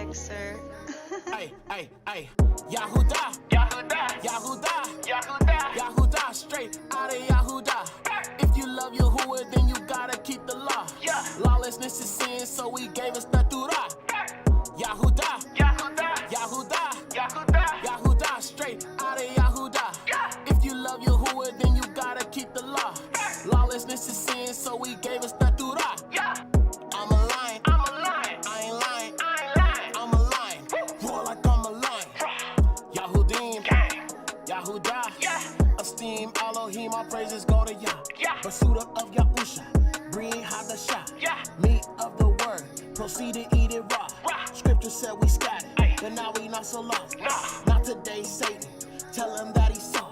DMX, sir. Hey, hey, hey, Yahuda, Yahuda, Yahuda, Yahuda, Yahuda, straight out of Yahuda. If you love Yahuwah, then you gotta keep the law. Lawlessness is sin, so he gave us the Torah. Yahuda, Yahuda, Yahuda, Yahuda, Yahuda, straight out of Yahuda. If you love Yahuwah, then you gotta keep the law. Lawlessness is sin, so he gave us the Torah. I'm a lion, I'm a lion, I ain't lying, I ain't lying, I'm a lion, roar like I'm a lion. Yahudim, Yahuda, esteem Elohim, all praises go to Yah. Pursuit of Yahusha, bring Hadashah, meat of the word, proceed to eat it raw. Scripture said we scattered, but now we not so lost. Not today, Satan, tell him that he saw.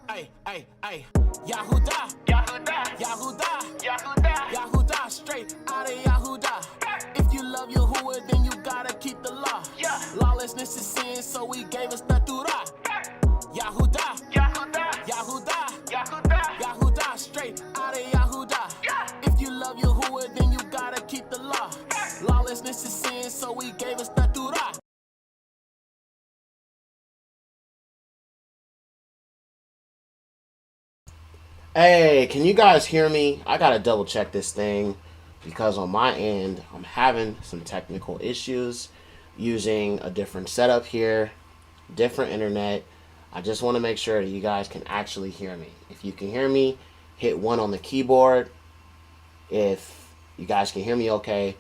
Hey, hey, hey, Yahuda, Yahuda, Yahuda, Yahuda, Yahuda, straight out of Yahuda. If you love Yahuwah, then you gotta keep the law. Lawlessness is sin, so he gave us the Torah. Yahuda, Yahuda, Yahuda, Yahuda, Yahuda, straight out of Yahuda. If you love Yahuwah, then you gotta keep the law. Lawlessness is sin, so he gave us the Torah. Hey, can you guys hear me? I gotta double check this thing because on my end, I'm having some technical issues using a different setup here, different internet. I just want to make sure that you guys can actually hear me. If you can hear me, hit 1 on the keyboard. If you guys can hear me okay,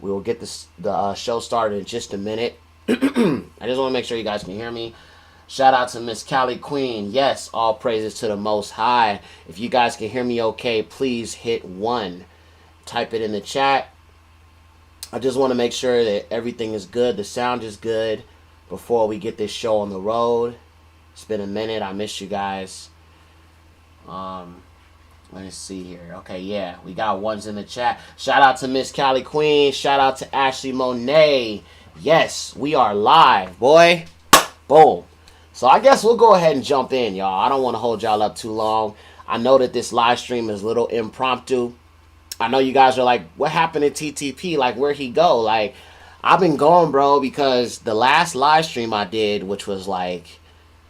we will get the show started in just a minute. I just want to make sure you guys can hear me. Shout out to Miss Cali Queen. Yes, all praises to the Most High. If you guys can hear me okay, please hit 1. Type it in the chat. I just want to make sure that everything is good. The sound is good before we get this show on the road. It's been a minute. I miss you guys. Let me see here. Okay, yeah, we got ones in the chat. Shout out to Miss Cali Queen. Shout out to Ashley Monet. Yes, we are live, boy. Boom. So I guess we'll go ahead and jump in, y'all. I don't want to hold y'all up too long. I know that this live stream is a little impromptu. I know you guys are like, what happened to TTP? Like, where'd he go? Like, I've been gone, bro, because the last live stream I did, which was like,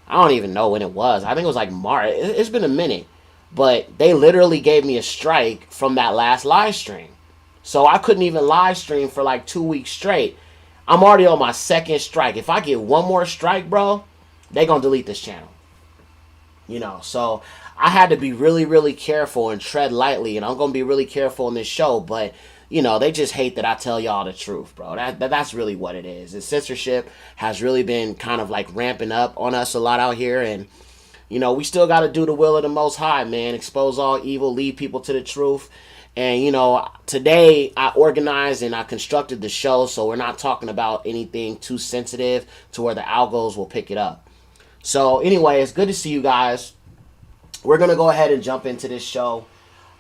I don't even know when it was. I think it was like March. It's been a minute. But they literally gave me a strike from that last live stream. So I couldn't even live stream for like 2 weeks straight. I'm already on my second strike. If I get one more strike, bro, they gonna delete this channel. You know, so I had to be really, really careful and tread lightly. And I'm gonna be really careful in this show. But, you know, they just hate that I tell y'all the truth, bro. That's really what it is. The censorship has really been kind of like ramping up on us a lot out here. And, you know, we still got to do the will of the Most High, man. Expose all evil, lead people to the truth. And, you know, today I organized and I constructed the show so we're not talking about anything too sensitive to where the algos will pick it up. So, anyway, it's good to see you guys. We're going to go ahead and jump into this show.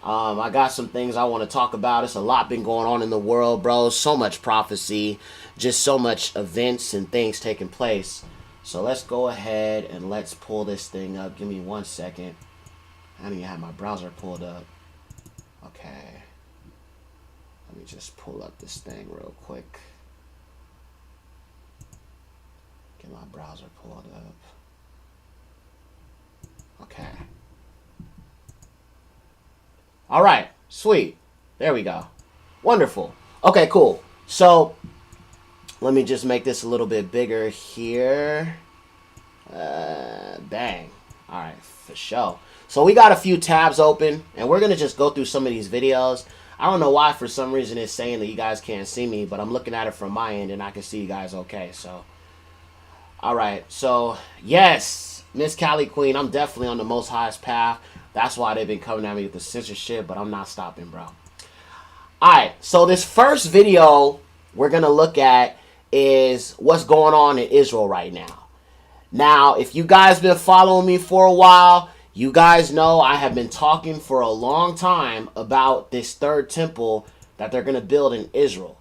I got some things I want to talk about. It's a lot been going on in the world, bro. So much prophecy, just so much events and things taking place. So let's go ahead and let's pull this thing up. Give me 1 second. I don't even have my browser pulled up. Okay. Let me just pull up this thing real quick. Get my browser pulled up. Okay. All right. Sweet. There we go. Wonderful. Okay, cool. So let me just make this a little bit bigger here. Bang. All right, for sure. So we got a few tabs open, and we're going to just go through some of these videos. I don't know why for some reason it's saying that you guys can't see me, but I'm looking at it from my end, and I can see you guys okay. So, all right. So, yes, Miss Cali Queen, I'm definitely on the most highest path. That's why they've been coming at me with the censorship, but I'm not stopping, bro. All right, so this first video we're going to look at is what's going on in Israel right now. Now, if you guys been following me for a while, You guys know I have been talking for a long time about this third temple that they're going to build in Israel.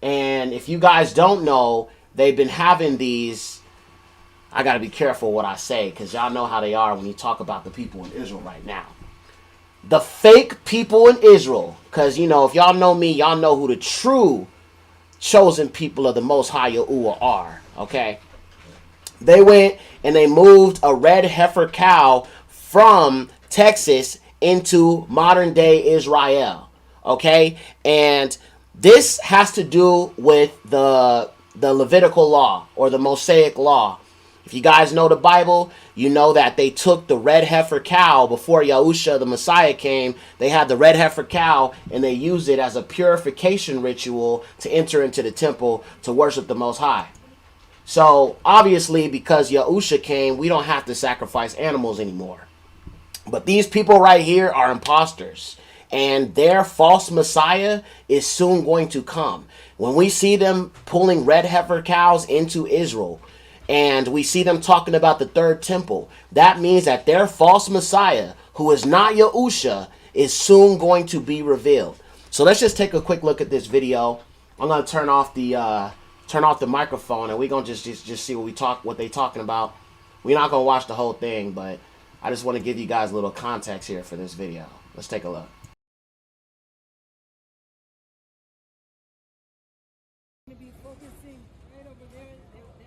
And if you guys don't know, they've been having these. I got to be careful what I say because y'all know how they are when you talk about the people in Israel right now. The fake people in Israel, because, you know, if y'all know me, y'all know who the true chosen people of the Most High Yahuwah are, okay? They went and they moved a red heifer cow from Texas into modern day Israel, okay? And this has to do with the Levitical law or the Mosaic law. If you guys know the Bible, you know that they took the red heifer cow before Yahusha the Messiah came. They had the red heifer cow and they used it as a purification ritual to enter into the temple to worship the Most High. So obviously, because Yahusha came, we don't have to sacrifice animals anymore. But these people right here are imposters, and their false Messiah is soon going to come. When we see them pulling red heifer cows into Israel, and we see them talking about the third temple, that means that their false Messiah, who is not Yahusha, is soon going to be revealed. So let's just take a quick look at this video. I'm going to turn off the microphone, and we're going to just see what they talking about. We're not going to watch the whole thing, but I just want to give you guys a little context here for this video. Let's take a look.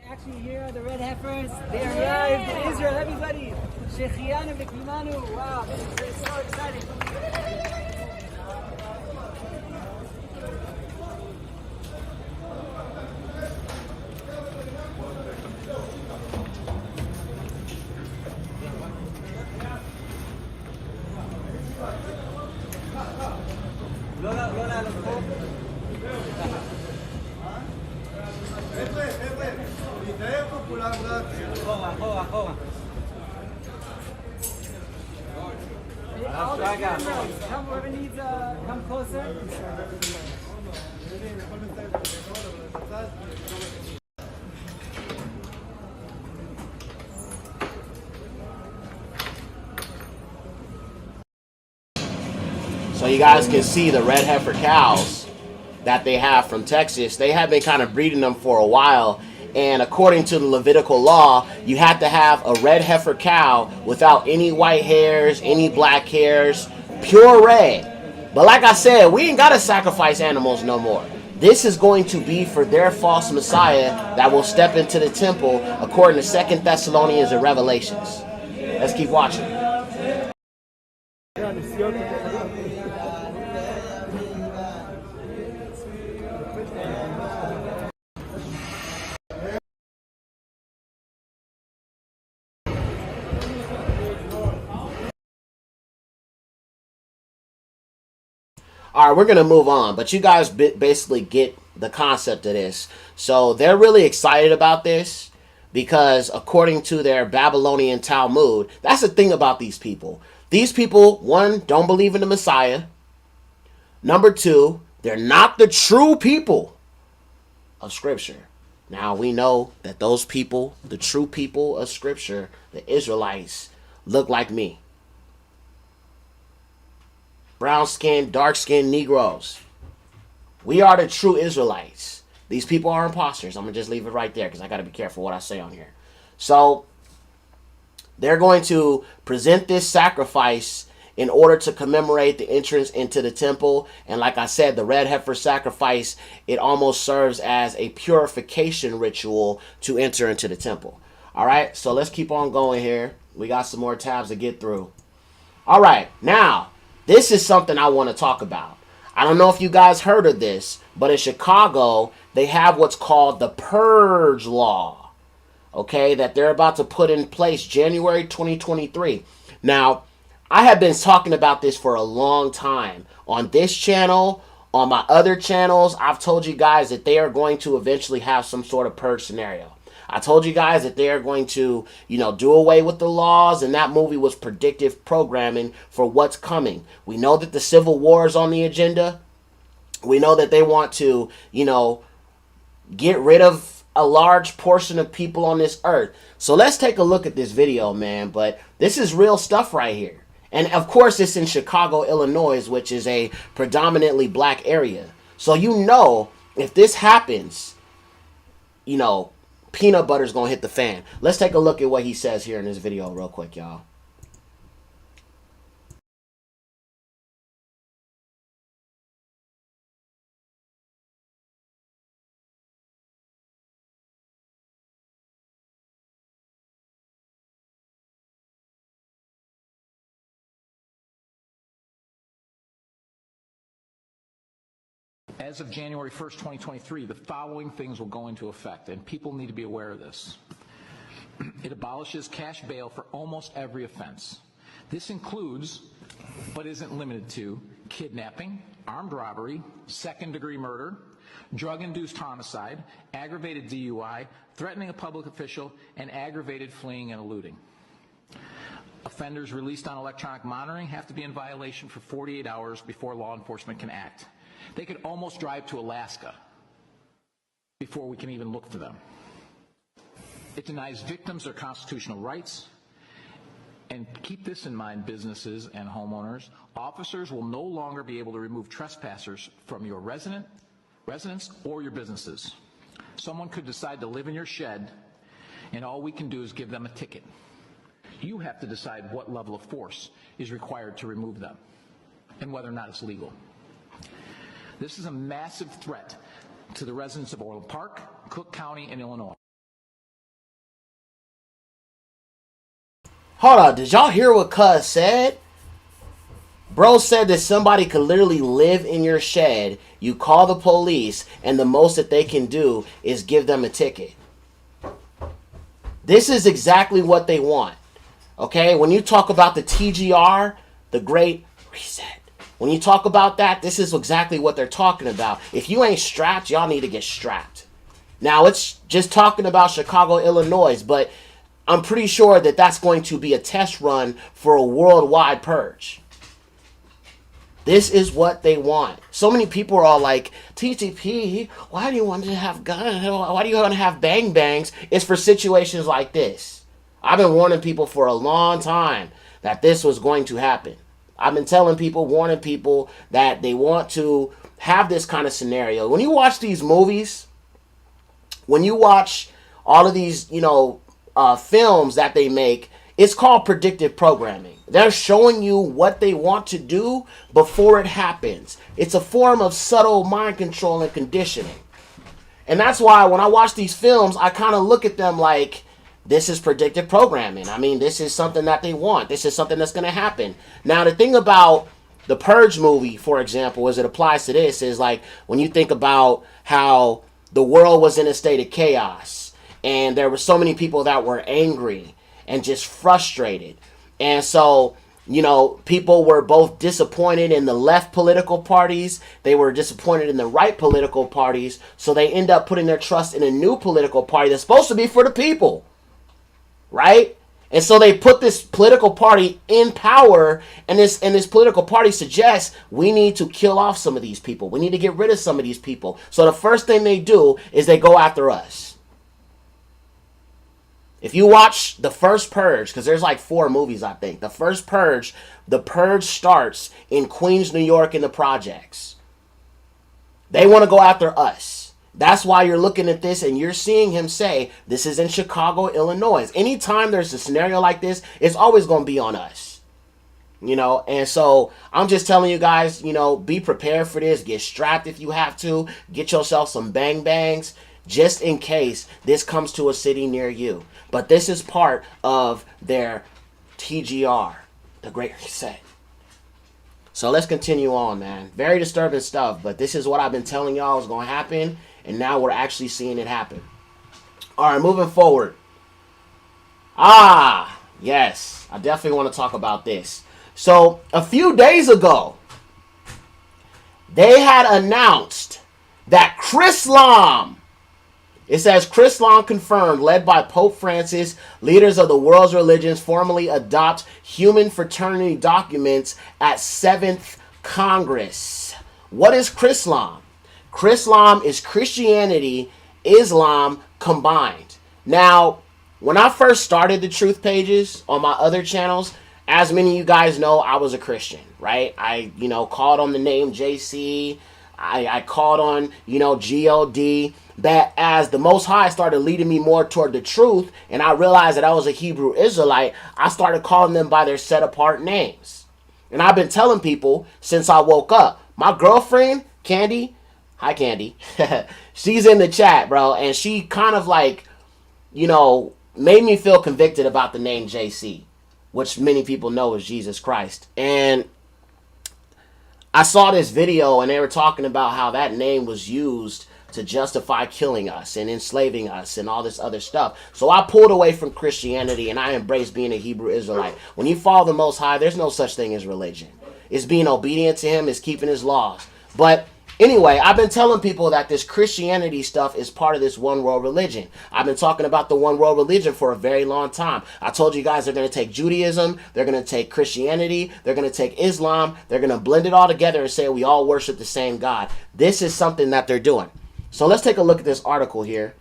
Actually, here are the red heifers. They arrived in Israel, everybody. Shechianu v'kimanu. Wow, this is so exciting. לא לעלות פה. להתאר פה כולם רק אחורה. Come, whoever needs, come closer. So you guys can see the red heifer cows that they have from Texas. They have been kind of breeding them for a while. And according to the Levitical law, you have to have a red heifer cow without any white hairs, any black hairs, pure red. But like I said, we ain't got to sacrifice animals no more. This is going to be for their false Messiah that will step into the temple according to 2 Thessalonians and Revelations. Let's keep watching. All right, we're going to move on, but you guys basically get the concept of this. So they're really excited about this because according to their Babylonian Talmud, that's the thing about these people. These people, one, don't believe in the Messiah. Number two, they're not the true people of Scripture. Now, we know that those people, the true people of Scripture, the Israelites, look like me. Brown skin, dark skin Negroes. We are the true Israelites. These people are imposters. I'm going to just leave it right there because I got to be careful what I say on here. So they're going to present this sacrifice in order to commemorate the entrance into the temple. And like I said, the red heifer sacrifice, it almost serves as a purification ritual to enter into the temple. All right, so let's keep on going here. We got some more tabs to get through. All right, now, this is something I want to talk about. I don't know if you guys heard of this, but in Chicago, they have what's called the Purge Law, okay, that they're about to put in place January 2023. Now, I have been talking about this for a long time. On this channel, on my other channels, I've told you guys that they are going to eventually have some sort of purge scenario. I told you guys that they are going to, do away with the laws, and that movie was predictive programming for what's coming. We know that the Civil War is on the agenda. We know that they want to, get rid of a large portion of people on this earth. So let's take a look at this video, man. But this is real stuff right here. And of course, it's in Chicago, Illinois, which is a predominantly black area. So you know, if this happens, you know, peanut butter's gonna hit the fan. Let's take a look at what he says here in this video real quick, y'all. As of January 1st, 2023, the following things will go into effect, and people need to be aware of this. It abolishes cash bail for almost every offense. This includes, but isn't limited to, kidnapping, armed robbery, second-degree murder, drug-induced homicide, aggravated DUI, threatening a public official, and aggravated fleeing and eluding. Offenders released on electronic monitoring have to be in violation for 48 hours before law enforcement can act. They could almost drive to Alaska before we can even look for them. It denies victims their constitutional rights. And keep this in mind, businesses and homeowners. Officers will no longer be able to remove trespassers from your residence or your businesses. Someone could decide to live in your shed, and all we can do is give them a ticket. You have to decide what level of force is required to remove them and whether or not it's legal. This is a massive threat to the residents of Orland Park, Cook County, and Illinois. Hold on, did y'all hear what Cuz said? Bro said that somebody could literally live in your shed, you call the police, and the most that they can do is give them a ticket. This is exactly what they want. Okay, when you talk about the TGR, the Great Reset, when you talk about that, this is exactly what they're talking about. If you ain't strapped, y'all need to get strapped. Now, it's just talking about Chicago, Illinois, but I'm pretty sure that that's going to be a test run for a worldwide purge. This is what they want. So many people are all like, TTP, why do you want to have guns? Why do you want to have bang bangs? It's for situations like this. I've been warning people for a long time that this was going to happen. I've been telling people, warning people that they want to have this kind of scenario. When you watch these movies, when you watch all of these, films that they make, it's called predictive programming. They're showing you what they want to do before it happens. It's a form of subtle mind control and conditioning. And that's why when I watch these films, I kind of look at them like, this is predictive programming. I mean, this is something that they want. This is something that's going to happen. Now, the thing about the Purge movie, for example, as it applies to this, is like when you think about how the world was in a state of chaos and there were so many people that were angry and just frustrated. And so, people were both disappointed in the left political parties. They were disappointed in the right political parties. So they end up putting their trust in a new political party that's supposed to be for the people. Right? And so they put this political party in power, and this political party suggests we need to kill off some of these people. We need to get rid of some of these people. So the first thing they do is they go after us. If you watch the first Purge, because there's like 4 movies, I think. The first Purge, the Purge starts in Queens, New York in the projects. They want to go after us. That's why you're looking at this and you're seeing him say, this is in Chicago, Illinois. Anytime there's a scenario like this, it's always going to be on us. And so I'm just telling you guys, be prepared for this. Get strapped if you have to. Get yourself some bang bangs just in case this comes to a city near you. But this is part of their TGR, the Great Reset. So let's continue on, man. Very disturbing stuff, but this is what I've been telling y'all is going to happen. And now we're actually seeing it happen. All right, moving forward. Yes. I definitely want to talk about this. So, a few days ago, they had announced that Chrislam, it says Chrislam confirmed, led by Pope Francis, leaders of the world's religions formally adopt human fraternity documents at 7th Congress. What is Chrislam? Chrislam is Christianity, Islam, combined. Now, when I first started the Truth Pages on my other channels, as many of you guys know, I was a Christian, right? I, called on the name JC. I called on, God. That as the Most High started leading me more toward the truth, and I realized that I was a Hebrew Israelite, I started calling them by their set apart names. And I've been telling people since I woke up. My girlfriend, Candy, hi Candy, she's in the chat, bro, and she kind of like, made me feel convicted about the name JC, which many people know is Jesus Christ. And I saw this video and they were talking about how that name was used to justify killing us and enslaving us and all this other stuff. So I pulled away from Christianity and I embraced being a Hebrew Israelite. When you follow the Most High, there's no such thing as religion. It's being obedient to him, it's keeping his laws. But anyway, I've been telling people that this Christianity stuff is part of this one world religion. I've been talking about the one world religion for a very long time. I told you guys they're going to take Judaism, they're going to take Christianity, they're going to take Islam, they're going to blend it all together and say we all worship the same God. This is something that they're doing. So let's take a look at this article here.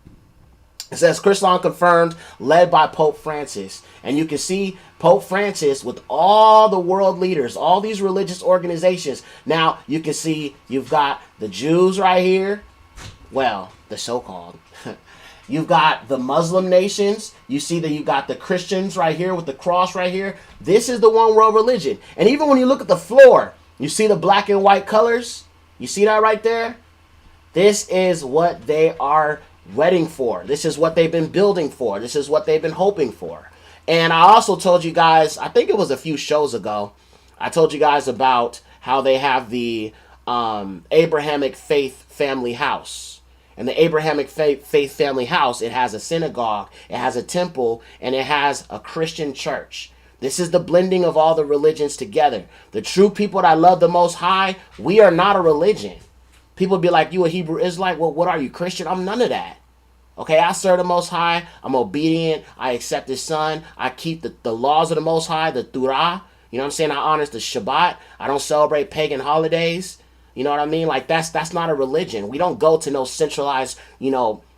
It says, Chrislam confirmed, led by Pope Francis. And you can see Pope Francis with all the world leaders, all these religious organizations. Now, you can see you've got the Jews right here. Well, the so-called. You've got the Muslim nations. You see that you got the Christians right here with the cross right here. This is the one world religion. And even when you look at the floor, you see the black and white colors. You see that right there? This is what they are waiting for. This is what they've been building for. This is what they've been hoping for. And I also told you guys, I think it was a few shows ago, I told you guys about how they have the Abrahamic Faith Family House. And the Abrahamic Faith Family House, it has a synagogue, it has a temple, and it has a Christian church. This is the blending of all the religions together. The true people that love the Most High, we are not a religion. People be like, you a Hebrew Israelite? Well, what are you, Christian? I'm none of that. Okay, I serve the Most High. I'm obedient. I accept his son. I keep the laws of the Most High, the Torah. You know what I'm saying? I honor the Shabbat. I don't celebrate pagan holidays. You know what I mean? Like, that's not a religion. We don't go to no centralized,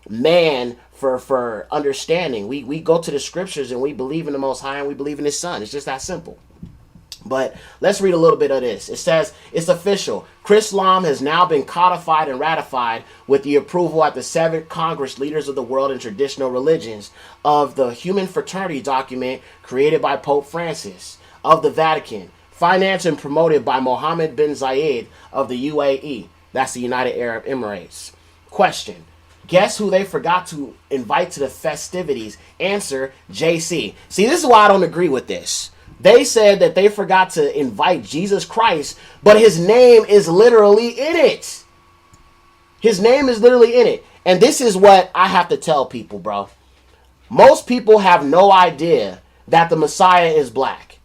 man for understanding. We go to the scriptures and we believe in the Most High and we believe in his son. It's just that simple. But let's read a little bit of this. It says, it's official. Chrislam has now been codified and ratified with the approval at the 7th Congress Leaders of the World and Traditional Religions of the Human Fraternity document created by Pope Francis of the Vatican, financed and promoted by Mohammed bin Zayed of the UAE. That's the United Arab Emirates. Question. Guess who they forgot to invite to the festivities? Answer, JC. See, this is why I don't agree with this. They said that they forgot to invite Jesus Christ, but his name is literally in it. His name is literally in it. And this is what I have to tell people, bro. Most people have no idea that the Messiah is black.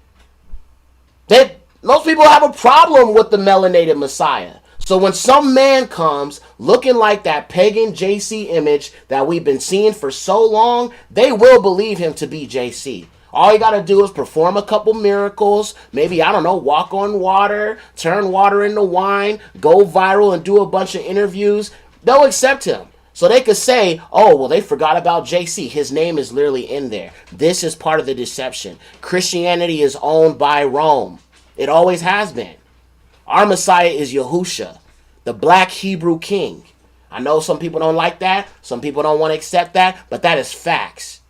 Most people have a problem with the melanated Messiah. So when some man comes looking like that pagan JC image that we've been seeing for so long, they will believe him to be JC. All you got to do is perform a couple miracles, maybe, I don't know, walk on water, turn water into wine, go viral and do a bunch of interviews. They'll accept him. So they could say, oh, well, they forgot about JC. His name is literally in there. This is part of the deception. Christianity is owned by Rome. It always has been. Our Messiah is Yahusha, the black Hebrew king. I know some people don't like that. Some people don't want to accept that, but that is facts.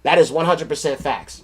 That is 100% facts.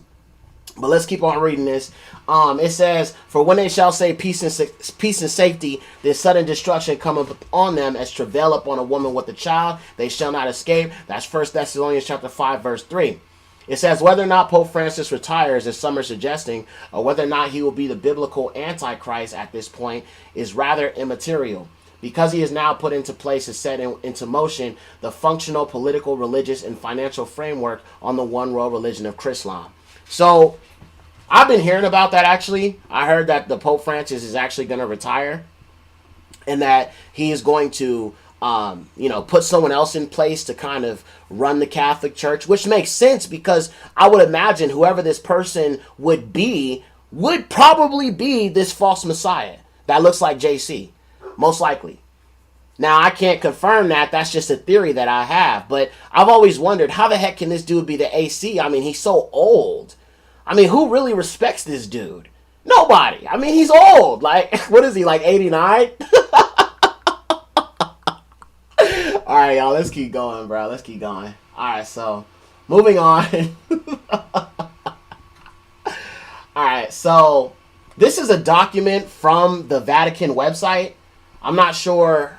But let's keep on reading this. It says, for when they shall say peace and safety, then sudden destruction cometh on them as travail upon a woman with a child. They shall not escape. That's 1 Thessalonians chapter 5, verse 3. It says, whether or not Pope Francis retires, as some are suggesting, or whether or not he will be the biblical Antichrist at this point, is rather immaterial, because he is now put into place and set into motion the functional, political, religious, and financial framework on the one world religion of Chrislam. So, I've been hearing about that, actually. I heard that the Pope Francis is actually going to retire, and that he is going to put someone else in place to kind of run the Catholic Church, which makes sense because I would imagine whoever this person would be would probably be this false Messiah that looks like JC, most likely. Now, I can't confirm that. That's just a theory that I have. But I've always wondered, how the heck can this dude be the AC? I mean, he's so old. I mean, who really respects this dude? Nobody. I mean, he's old. Like, what is he, like 89? All right, y'all, let's keep going, bro. Let's keep going. All right, so moving on. All right, so this is a document from the Vatican website. I'm not sure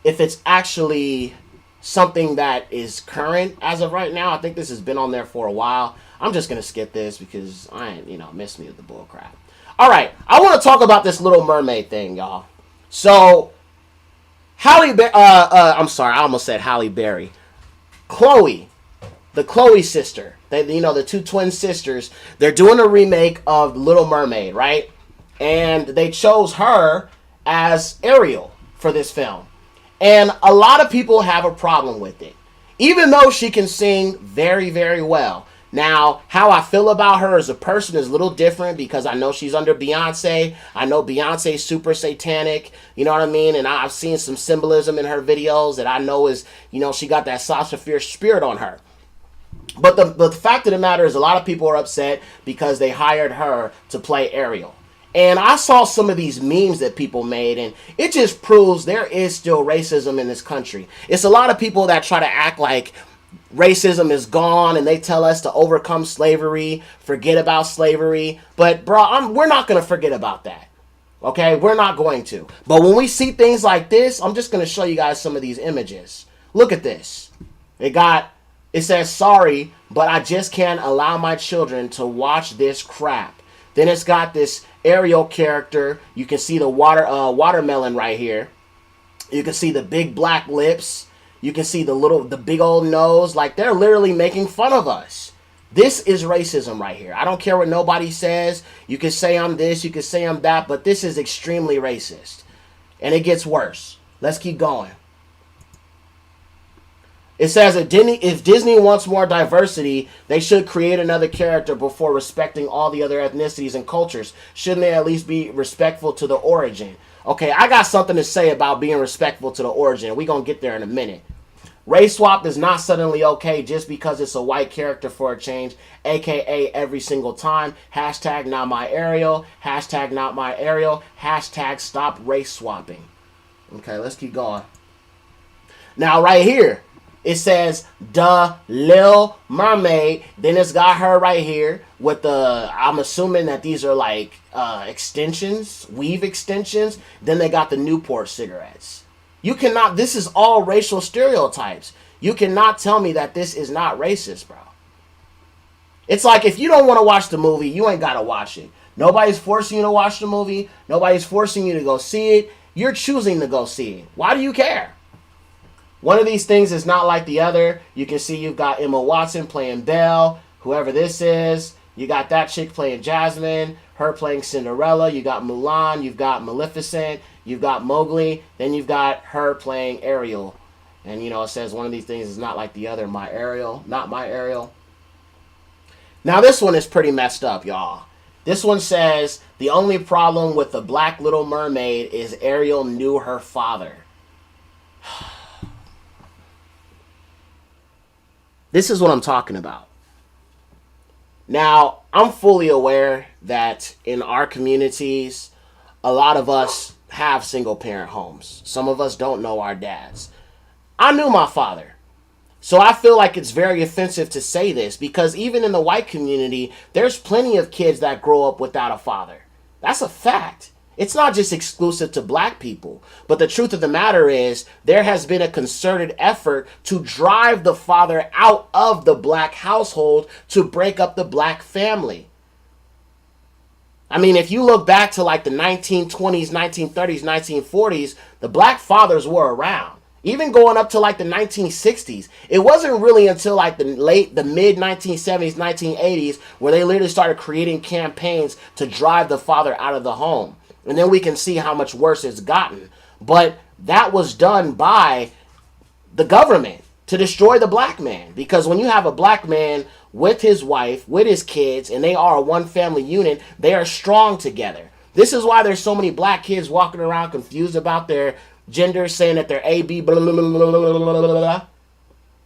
if it's actually something that is current as of right now. I think this has been on there for a while. I'm just going to skip this because I ain't, miss me with the bull crap. All right, I want to talk about this Little Mermaid thing, y'all. So, I'm sorry, I almost said Halle Berry. Chloe, the Chloe sister, the two twin sisters, they're doing a remake of Little Mermaid, right? And they chose her as Ariel for this film. And a lot of people have a problem with it, even though she can sing very, very well. Now, how I feel about her as a person is a little different because I know she's under Beyonce. I know Beyonce's super satanic, you know what I mean? And I've seen some symbolism in her videos that I know is, she got that Sasha Fierce spirit on her. But the fact of the matter is a lot of people are upset because they hired her to play Ariel. And I saw some of these memes that people made, and it just proves there is still racism in this country. It's a lot of people that try to act like racism is gone and they tell us to overcome slavery, forget about slavery. But, bro, we're not going to forget about that. Okay? We're not going to. But when we see things like this, I'm just going to show you guys some of these images. Look at this. It says, sorry, but I just can't allow my children to watch this crap. Then it's got this Ariel character. You can see the watermelon right here. You can see the big black lips. You can see the big old nose. Like, they're literally making fun of us. This is racism right here. I don't care what nobody says. You can say I'm this, you can say I'm that, but this is extremely racist. And it gets worse. Let's keep going. It says if Disney wants more diversity, they should create another character before respecting all the other ethnicities and cultures. Shouldn't they at least be respectful to the origin? Okay, I got something to say about being respectful to the origin. We're going to get there in a minute. Race swap is not suddenly okay just because it's a white character for a change, aka every single time. Hashtag not my Ariel. Hashtag not my Ariel. Hashtag stop race swapping. Okay, let's keep going. Now right here, it says the Lil Mermaid. Then it's got her right here with I'm assuming that these are like extensions, weave extensions. Then they got the Newport cigarettes. This is all racial stereotypes. You cannot tell me that this is not racist, bro. It's like if you don't want to watch the movie, you ain't got to watch it. Nobody's forcing you to watch the movie. Nobody's forcing you to go see it. You're choosing to go see it. Why do you care? One of these things is not like the other. You can see you've got Emma Watson playing Belle, whoever this is. You got that chick playing Jasmine, her playing Cinderella. You got Mulan, you've got Maleficent, you've got Mowgli, then you've got her playing Ariel. And, it says one of these things is not like the other, my Ariel, not my Ariel. Now, this one is pretty messed up, y'all. This one says, the only problem with the Black Little Mermaid is Ariel knew her father. This is what I'm talking about. Now, I'm fully aware that in our communities, a lot of us have single-parent homes. Some of us don't know our dads. I knew my father. So I feel like it's very offensive to say this because even in the white community, there's plenty of kids that grow up without a father. That's a fact. It's not just exclusive to black people. But the truth of the matter is there has been a concerted effort to drive the father out of the black household to break up the black family. I mean, if you look back to like the 1920s, 1930s, 1940s, the black fathers were around. Even going up to like the 1960s. It wasn't really until like the mid 1970s, 1980s where they literally started creating campaigns to drive the father out of the home. And then we can see how much worse it's gotten. But that was done by the government to destroy the black man. Because when you have a black man with his wife, with his kids, and they are a one family unit, they are strong together. This is why there's so many black kids walking around confused about their gender, saying that they're A, B, blah, blah, blah, blah, blah, blah, blah, blah.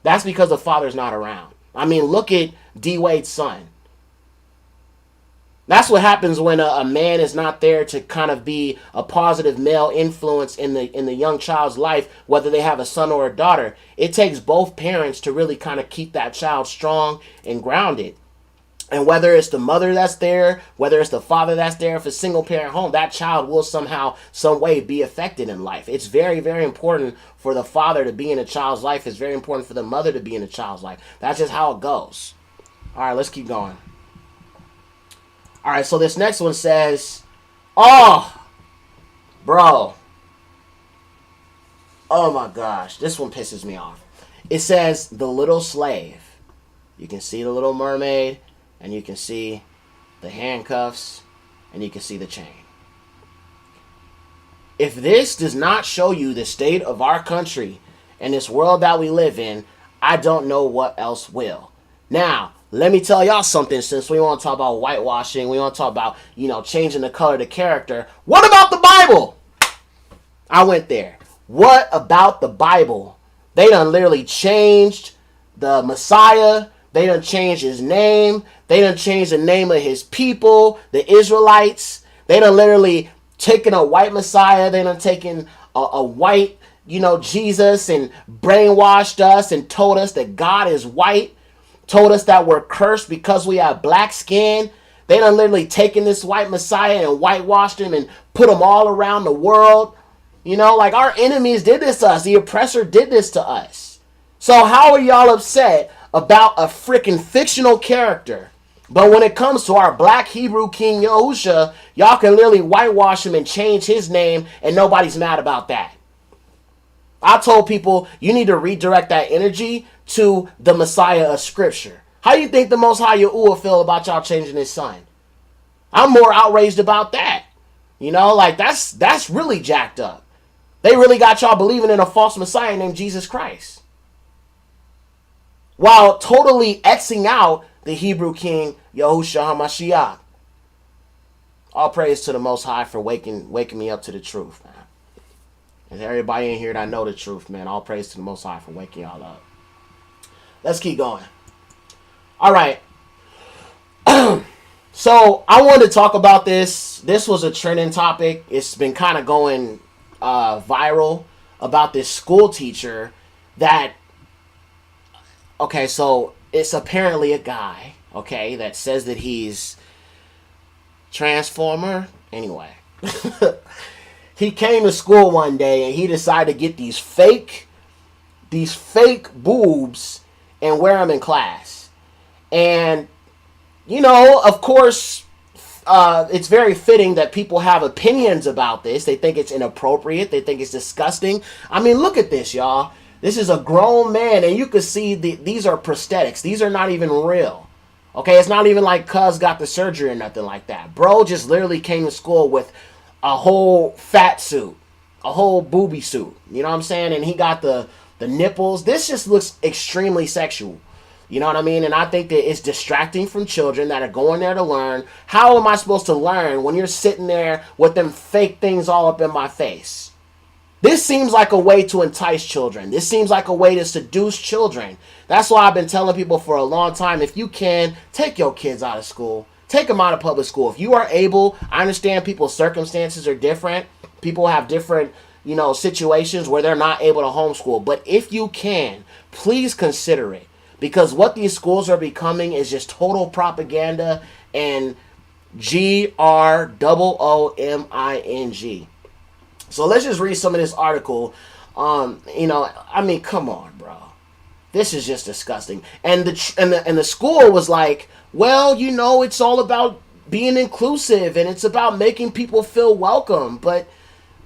That's because the father's not around. I mean, look at D. Wade's son. That's what happens when a man is not there to kind of be a positive male influence in the young child's life, whether they have a son or a daughter. It takes both parents to really kind of keep that child strong and grounded. And whether it's the mother that's there, whether it's the father that's there, if it's a single parent home, that child will somehow, some way be affected in life. It's very, very important for the father to be in a child's life. It's very important for the mother to be in a child's life. That's just how it goes. All right, let's keep going. All right, so this next one says, oh, bro. Oh my gosh, this one pisses me off. It says, the little slave. You can see the Little Mermaid, and you can see the handcuffs, and you can see the chain. If this does not show you the state of our country and this world that we live in, I don't know what else will. Now, let me tell y'all something, since we want to talk about whitewashing, we want to talk about, changing the color of the character. What about the Bible? I went there. What about the Bible? They done literally changed the Messiah. They done changed his name. They done changed the name of his people, the Israelites. They done literally taken a white Messiah. They done taken a white, Jesus, and brainwashed us and told us that God is white. Told us that we're cursed because we have black skin. They done literally taken this white Messiah and whitewashed him and put him all around the world. Like our enemies did this to us. The oppressor did this to us. So how are y'all upset about a freaking fictional character? But when it comes to our black Hebrew King Yahusha, y'all can literally whitewash him and change his name and nobody's mad about that. I told people you need to redirect that energy to the Messiah of Scripture. How you think the Most High Yahuwah feel about y'all changing his son? I'm more outraged about that. That's really jacked up. They really got y'all believing in a false Messiah named Jesus Christ, while totally Xing out the Hebrew King Yahushua HaMashiach. All praise to the Most High for waking me up to the truth, man. And everybody in here that know the truth, man, all praise to the Most High for waking y'all up. Let's keep going. All right. So I wanted to talk about this. This was a trending topic. It's been kind of going viral about this school teacher that, okay, so it's apparently a guy, okay, that says that he's Transformer. Anyway. He came to school one day and he decided to get these fake boobs and wear them in class. And, of course, it's very fitting that people have opinions about this. They think it's inappropriate. They think it's disgusting. I mean, look at this, y'all. This is a grown man, and you can see these are prosthetics. These are not even real. Okay, it's not even like cuz got the surgery or nothing like that. Bro just literally came to school with a whole fat suit, a whole booby suit. You know what I'm saying? And he got the nipples. This just looks extremely sexual. You know what I mean? And I think that it's distracting from children that are going there to learn. How am I supposed to learn when you're sitting there with them fake things all up in my face? This seems like a way to entice children. This seems like a way to seduce children. That's why I've been telling people for a long time, if you can, take your kids out of school. Take them out of public school. If you are able, I understand people's circumstances are different. People have different, situations where they're not able to homeschool. But if you can, please consider it. Because what these schools are becoming is just total propaganda and GROOMING. So let's just read some of this article. Come on, bro. This is just disgusting. And the school was like, well, it's all about being inclusive and it's about making people feel welcome. But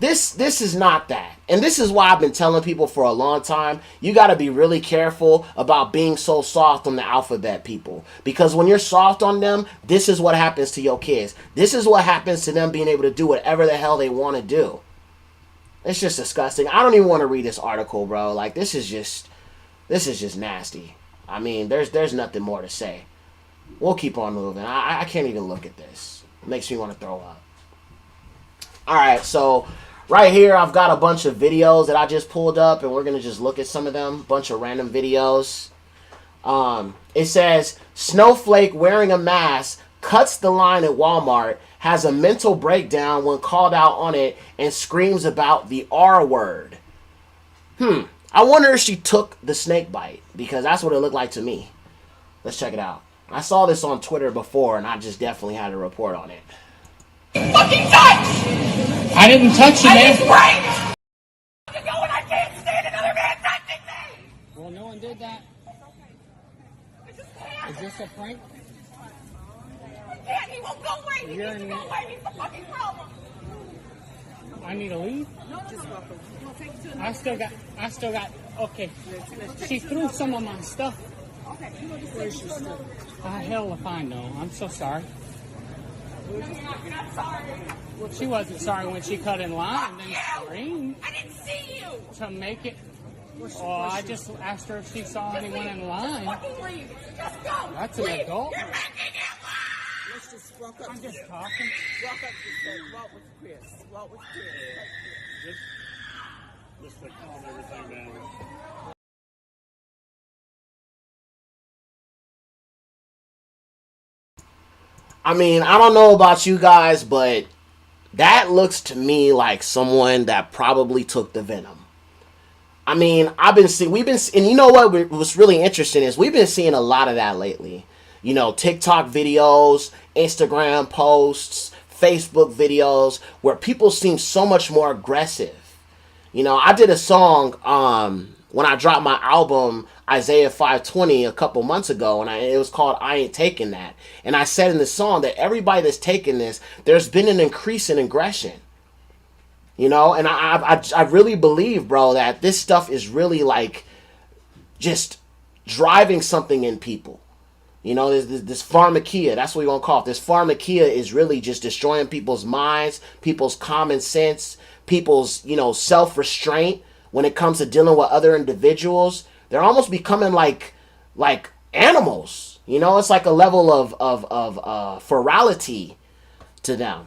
this is not that. And this is why I've been telling people for a long time, you got to be really careful about being so soft on the alphabet people. Because when you're soft on them, this is what happens to your kids. This is what happens to them being able to do whatever the hell they want to do. It's just disgusting. I don't even want to read this article, bro. Like, this is just nasty. I mean, there's nothing more to say. We'll keep on moving. I can't even look at this. It makes me want to throw up. All right, so right here I've got a bunch of videos that I just pulled up, and we're gonna just look at some of them. Bunch of random videos. It says snowflake wearing a mask cuts the line at Walmart, has a mental breakdown when called out on it, and screams about the R word. I wonder if she took the snake bite, because that's what it looked like to me. Let's check it out. I saw this on Twitter before, and I just definitely had a report on it. Fucking touch! I didn't touch you, I man. just prayed to go and I can't stand another man touching me! Well, no one did that. Is this a prank? He won't go away. He needs to go away. He's the fucking problem. I need to leave? I still got, okay. She threw some of my stuff. Where's your stuff? Hell if I know. I'm so sorry. You're not sorry. Well, she wasn't sorry when she cut in line and then screamed. I didn't see you. To make it. Oh, I just asked her if she saw anyone in line. Fucking leave. Just go. That's an adult. You're making it loud. Let's just walk up. I'm just talking. Walk up to walk with Chris. Walk with Chris. Just like calm everything down. I mean, I don't know about you guys, but that looks to me like someone that probably took the venom. I mean, and you know what was really interesting is we've been seeing a lot of that lately. You know, TikTok videos, Instagram posts, Facebook videos, where people seem so much more aggressive. You know, I did a song when I dropped my album Isaiah 5:20 a couple months ago, and it was called I Ain't Taking That. And I said in the song that everybody that's taken this, there's been an increase in aggression. You know, and I really believe, bro, that this stuff is really like just driving something in people. You know, this pharmakia, that's what we're going to call it. This pharmakia is really just destroying people's minds, people's common sense, people's, you know, self-restraint when it comes to dealing with other individuals. They're almost becoming like animals. You know, it's like a level of ferality to them.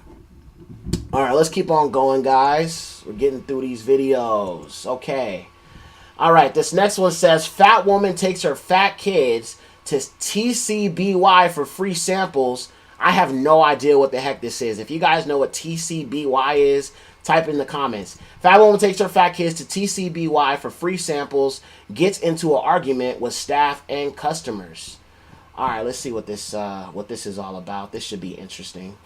All right, let's keep on going, guys. We're getting through these videos. Okay. All right, this next one says, fat woman takes her fat kids to TCBY for free samples. I have no idea what the heck this is. If you guys know what TCBY is, type in the comments. Fat woman takes her fat kids to TCBY for free samples, gets into an argument with staff and customers. All right, let's see what this is all about. This should be interesting.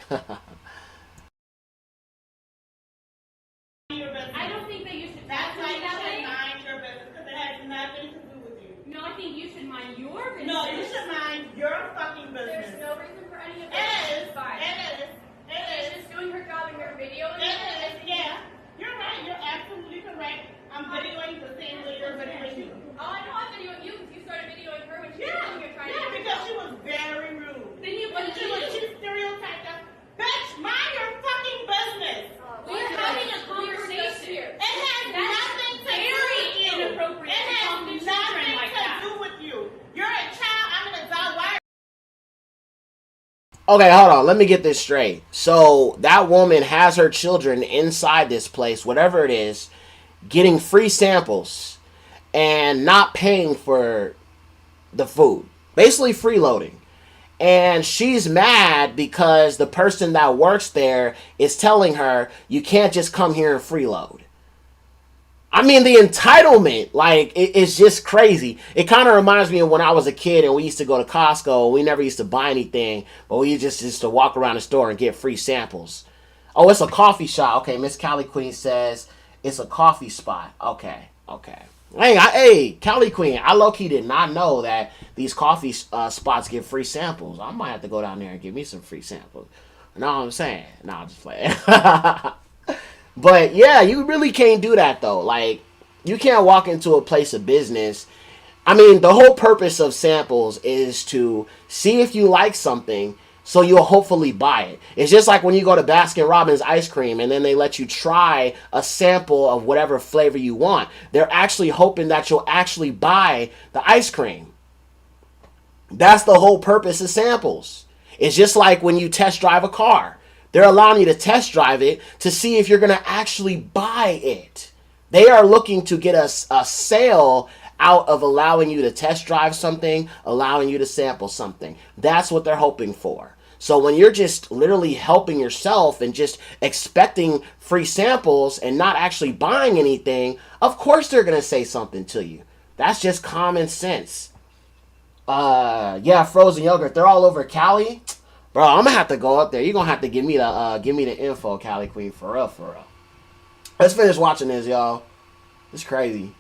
I don't think that you should. That's why you should mind your business, because it has nothing to do with you. No, I think you should mind your business. No, you should mind your fucking business. There's no reason for any of It that. is. She's just doing her job in her video. It is. Yeah. You're right. You're absolutely correct. I'm videoing the same way you're videoing you. Oh, I know I'm videoing you. You started videoing her when she was Yeah. here trying Yeah, to. because she was very rude. Then you When she stereotyped us. Bitch, mind your fucking business. We're having a conversation here. It has nothing to do with you. Inappropriate It to has talk to nothing children like that. to do with you. You're a child. I'm an adult. Why? Okay, hold on. Let me get this straight. So that woman has her children inside this place, whatever it is, getting free samples and not paying for the food. Basically freeloading. And she's mad because the person that works there is telling her, you can't just come here and freeload. I mean, the entitlement, like, it's just crazy. It kind of reminds me of when I was a kid and we used to go to Costco. We never used to buy anything, but we used to walk around the store and get free samples. Oh, it's a coffee shop. Okay, Miss Cali Queen says it's a coffee spot. Okay. Hey, Cali Queen, I low-key did not know that these coffee spots give free samples. I might have to go down there and get me some free samples. You know what I'm saying? No, I'm just playing. But yeah, you really can't do that though. Like, you can't walk into a place of business. I mean, the whole purpose of samples is to see if you like something, so you'll hopefully buy it. It's just like when you go to Baskin Robbins ice cream and then they let you try a sample of whatever flavor you want. They're actually hoping that you'll actually buy the ice cream. That's the whole purpose of samples. It's just like when you test drive a car. They're allowing you to test drive it to see if you're going to actually buy it. They are looking to get a sale out of allowing you to test drive something, allowing you to sample something. That's what they're hoping for. So when you're just literally helping yourself and just expecting free samples and not actually buying anything, of course they're going to say something to you. That's just common sense. Yeah, frozen yogurt. They're all over Cali. Bro, I'm going to have to go up there. You're going to have to give me the info, Cali Queen, for real, for real. Let's finish watching this, y'all. It's crazy.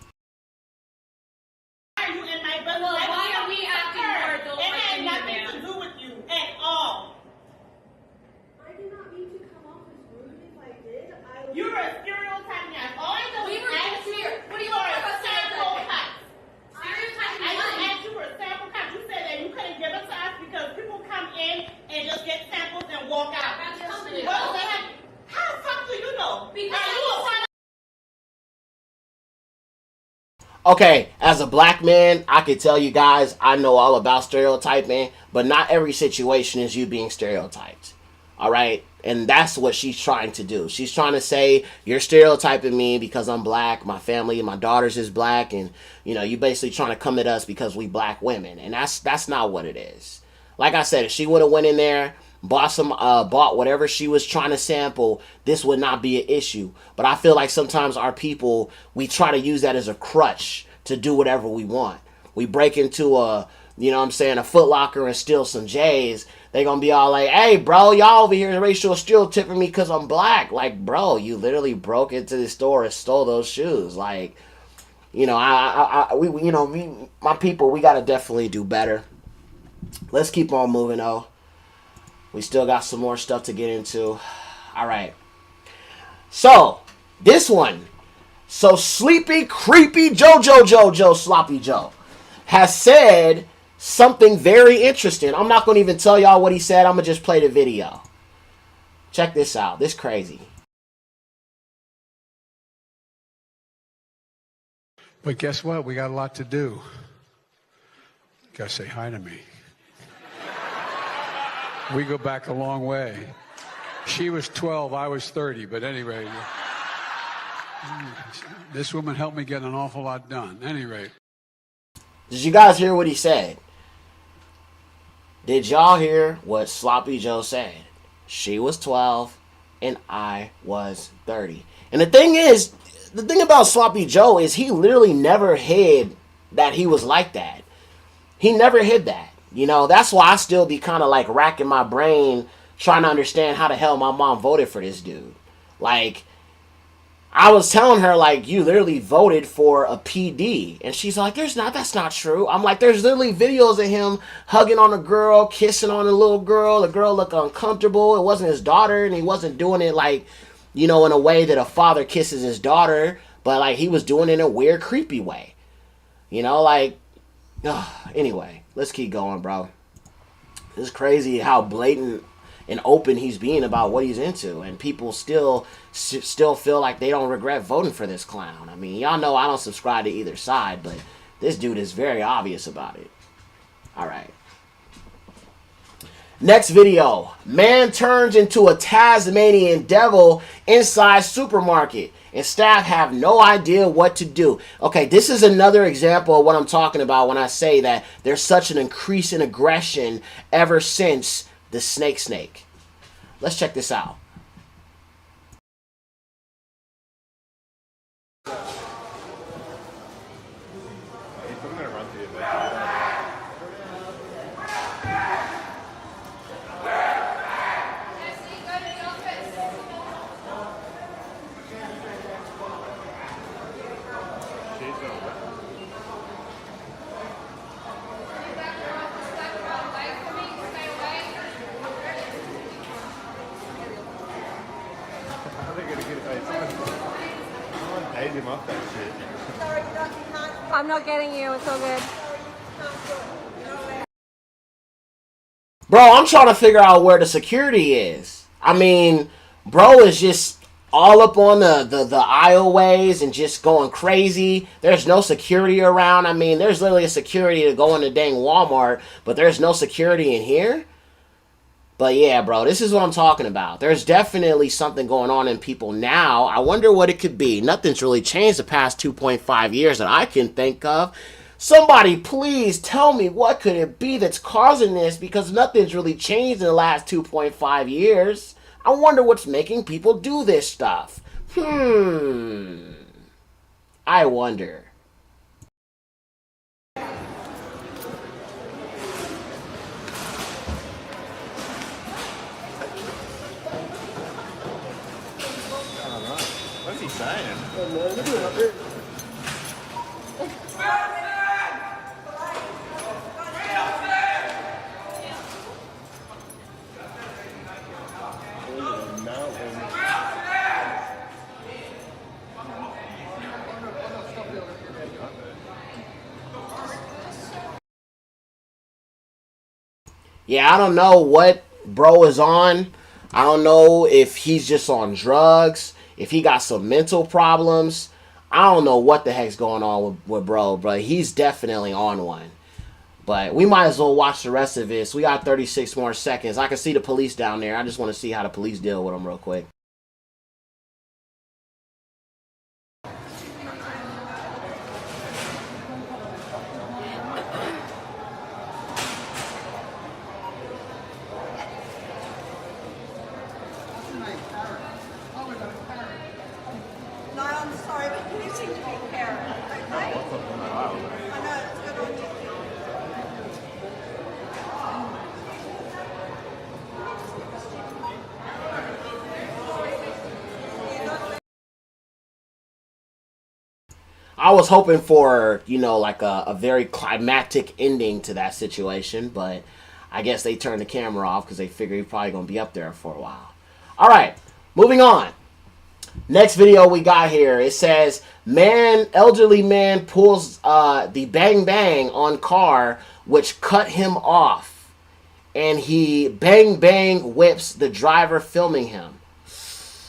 You're a stereotyping us. All I know is what do you want for sample cuts? I just asked you for a sample cut. You said that you couldn't give it to us because people come in and just get samples and walk out. Well, how the fuck do you know? Okay, as a black man, I can tell you guys I know all about stereotyping, but not every situation is you being stereotyped. All right? And that's what she's trying to do. She's trying to say, you're stereotyping me because I'm black, my family, my daughters is black, and, you know, you basically trying to come at us because we black women. And that's not what it is. Like I said, if she would have went in there, bought whatever she was trying to sample, this would not be an issue. But I feel like sometimes our people, we try to use that as a crutch to do whatever we want. We break into a, you know what I'm saying, a Foot Locker and steal some J's. They gonna be all like, hey, bro, y'all over here racial stereotyping me because I'm black. Like, bro, you literally broke into the store and stole those shoes. Like, you know, my people, we gotta definitely do better. Let's keep on moving, though. We still got some more stuff to get into. All right. So, this one. So, Sleepy, Creepy Joe, Sloppy Joe, has said something very interesting. I'm not going to even tell y'all what he said. I'm going to just play the video. Check this out. This crazy. But guess what? We got a lot to do. You got to say hi to me. We go back a long way. She was 12, I was 30, but anyway, this woman helped me get an awful lot done. Anyway. Did you guys hear what he said? Did y'all hear what Sloppy Joe said? She was 12 and I was 30. And the thing about Sloppy Joe is he literally never hid that he was like that. He never hid that. You know, that's why I still be kind of like racking my brain trying to understand how the hell my mom voted for this dude. Like, I was telling her, like, you literally voted for a PD. And she's like, that's not true. I'm like, there's literally videos of him hugging on a girl, kissing on a little girl. The girl looked uncomfortable. It wasn't his daughter, and he wasn't doing it like, you know, in a way that a father kisses his daughter. But, like, he was doing it in a weird, creepy way. You know, like, anyway, let's keep going, bro. It's crazy how blatant and open he's being about what he's into, and people still feel like they don't regret voting for this clown. I mean, y'all know I don't subscribe to either side, but this dude is very obvious about it. All right. Next video. Man turns into a Tasmanian devil inside supermarket, and staff have no idea what to do. Okay, this is another example of what I'm talking about when I say that there's such an increase in aggression ever since the snake. Let's check this out. I'm not getting you. It's all good. Bro, I'm trying to figure out where the security is. I mean, bro is just all up on the aisleways and just going crazy. There's no security around. I mean, there's literally a security to go into dang Walmart, but there's no security in here. But yeah, bro, this is what I'm talking about. There's definitely something going on in people now. I wonder what it could be. Nothing's really changed the past 2.5 years that I can think of. Somebody please tell me what could it be that's causing this, because nothing's really changed in the last 2.5 years. I wonder what's making people do this stuff. I wonder. What's he saying? Yeah, I don't know what bro is on. I don't know if he's just on drugs, if he got some mental problems. I don't know what the heck's going on with bro, but he's definitely on one. But we might as well watch the rest of this. We got 36 more seconds. I can see the police down there. I just want to see how the police deal with him real quick. No, I'm sorry, but you seem to be a parent, okay? I know, it's good on you. I was hoping for, you know, like a very climactic ending to that situation, but I guess they turned the camera off because they figured he's probably going to be up there for a while. All right, moving on. Next video we got here, it says, elderly man pulls the bang bang on car, which cut him off. And he bang bang whips the driver filming him.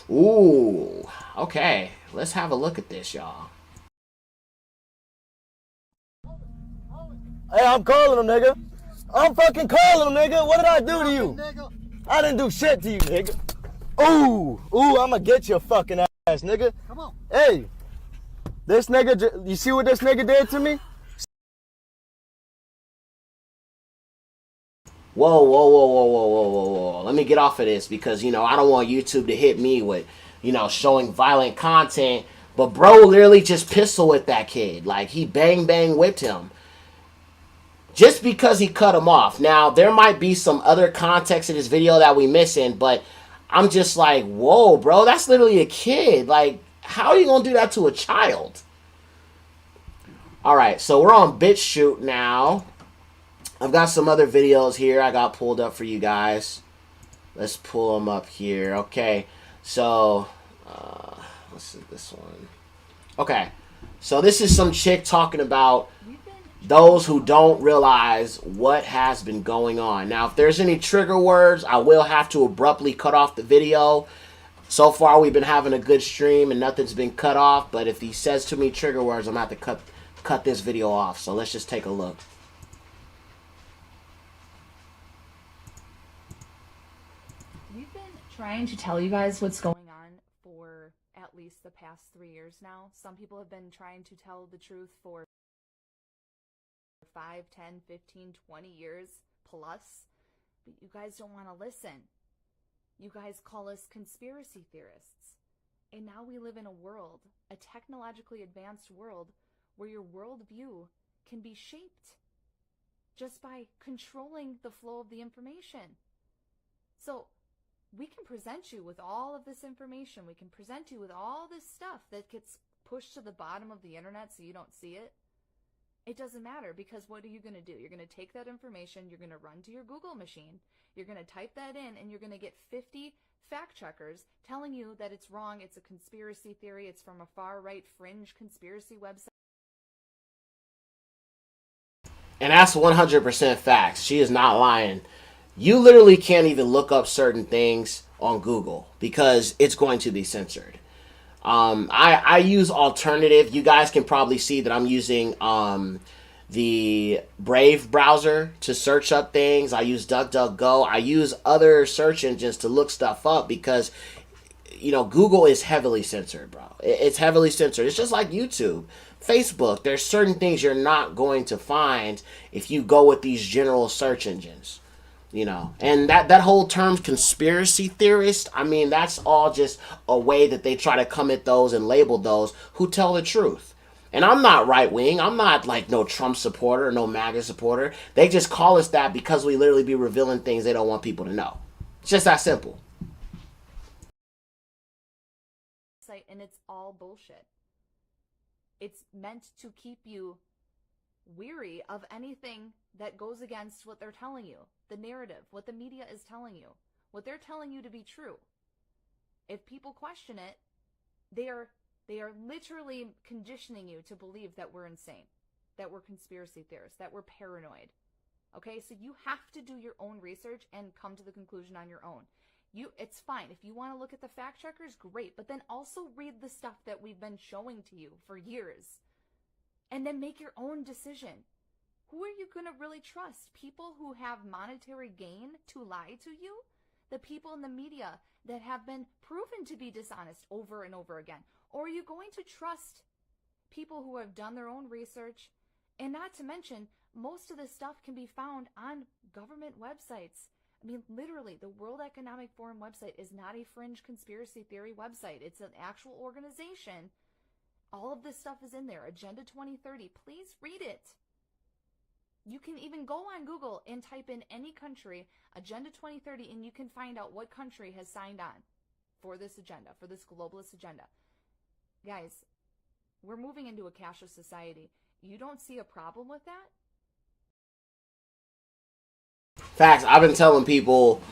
Ooh, okay. Let's have a look at this, y'all. Hey, I'm calling him, nigga. I'm fucking calling him, nigga. What did I do to you? I didn't do shit to you, nigga. Ooh, I'ma get your fucking ass, nigga. Come on. Hey, this nigga, you see what this nigga did to me? Whoa. Let me get off of this because, you know, I don't want YouTube to hit me with, you know, showing violent content. But bro literally just pistol whipped that kid. Like, he bang bang whipped him. Just because he cut him off. Now, there might be some other context in this video that we missing, but I'm just like, whoa, bro, that's literally a kid. Like, how are you going to do that to a child? All right, so we're on BitShoot now. I've got some other videos here I got pulled up for you guys. Let's pull them up here. Okay, so let's see this one. Okay, so this is some chick talking about those who don't realize what has been going on. Now, if there's any trigger words, I will have to abruptly cut off the video. So far, we've been having a good stream and nothing's been cut off. But if he says too many trigger words, I'm going to have to cut this video off. So let's just take a look. We've been trying to tell you guys what's going on for at least the past 3 years now. Some people have been trying to tell the truth for 5, 10, 15, 20 years plus, but you guys don't want to listen. You guys call us conspiracy theorists. And now we live in a world, a technologically advanced world, where your worldview can be shaped just by controlling the flow of the information. So we can present you with all of this information. We can present you with all this stuff that gets pushed to the bottom of the internet so you don't see it. It doesn't matter, because what are you going to do? You're going to take that information, you're going to run to your Google machine, you're going to type that in, and you're going to get 50 fact checkers telling you that it's wrong, it's a conspiracy theory, it's from a far-right fringe conspiracy website. And that's 100% facts. She is not lying. You literally can't even look up certain things on Google because it's going to be censored. I use alternative. You guys can probably see that I'm using the Brave browser to search up things. I use DuckDuckGo. I use other search engines to look stuff up because, you know, Google is heavily censored, bro. It's heavily censored. It's just like YouTube, Facebook. There's certain things you're not going to find if you go with these general search engines. You know, and that whole term conspiracy theorist, I mean, that's all just a way that they try to come at those and label those who tell the truth. And I'm not right wing. I'm not like no Trump supporter, no MAGA supporter. They just call us that because we literally be revealing things they don't want people to know. It's just that simple. And it's all bullshit. It's meant to keep you weary of anything that goes against what they're telling you, the narrative, what the media is telling you, what they're telling you to be true. If people question it, they are literally conditioning you to believe that we're insane, that we're conspiracy theorists, that we're paranoid. Okay, so you have to do your own research and come to the conclusion on your own. It's fine. If you want to look at the fact checkers, great, but then also read the stuff that we've been showing to you for years. And then make your own decision. Who are you going to really trust? People who have monetary gain to lie to you? The people in the media that have been proven to be dishonest over and over again? Or are you going to trust people who have done their own research? And not to mention, most of this stuff can be found on government websites. I mean, literally, the World Economic Forum website is not a fringe conspiracy theory website. It's an actual organization. All of this stuff is in there. Agenda 2030. Please read it. You can even go on Google and type in any country, Agenda 2030, and you can find out what country has signed on for this agenda, for this globalist agenda. Guys, we're moving into a cashless society. You don't see a problem with that? Facts. I've been telling people,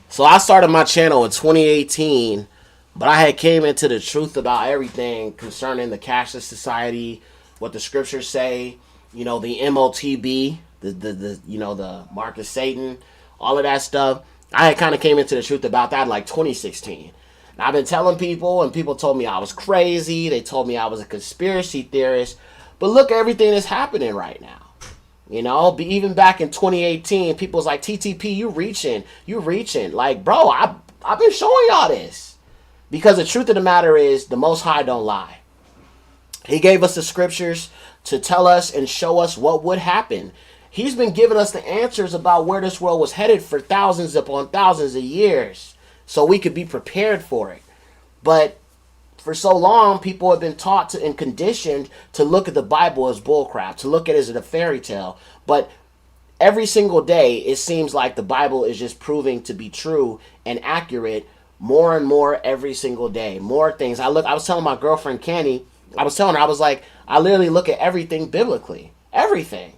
so I started my channel in 2018, but I had came into the truth about everything concerning the cashless society, what the scriptures say, you know, the MOTB, the you know, the mark of Satan, all of that stuff. I had kind of came into the truth about that like 2016. And I've been telling people, and people told me I was crazy. They told me I was a conspiracy theorist. But look at everything that's happening right now. You know, even back in 2018, people was like, TTP, you reaching. Like, bro, I've been showing y'all this. Because the truth of the matter is, the Most High don't lie. He gave us the scriptures to tell us and show us what would happen. He's been giving us the answers about where this world was headed for thousands upon thousands of years, so we could be prepared for it. But for so long, people have been taught to and conditioned to look at the Bible as bullcrap, to look at it as a fairy tale. But every single day, it seems like the Bible is just proving to be true and accurate more and more every single day. More things. I was telling my girlfriend, Candy, I was like, I literally look at everything biblically. Everything.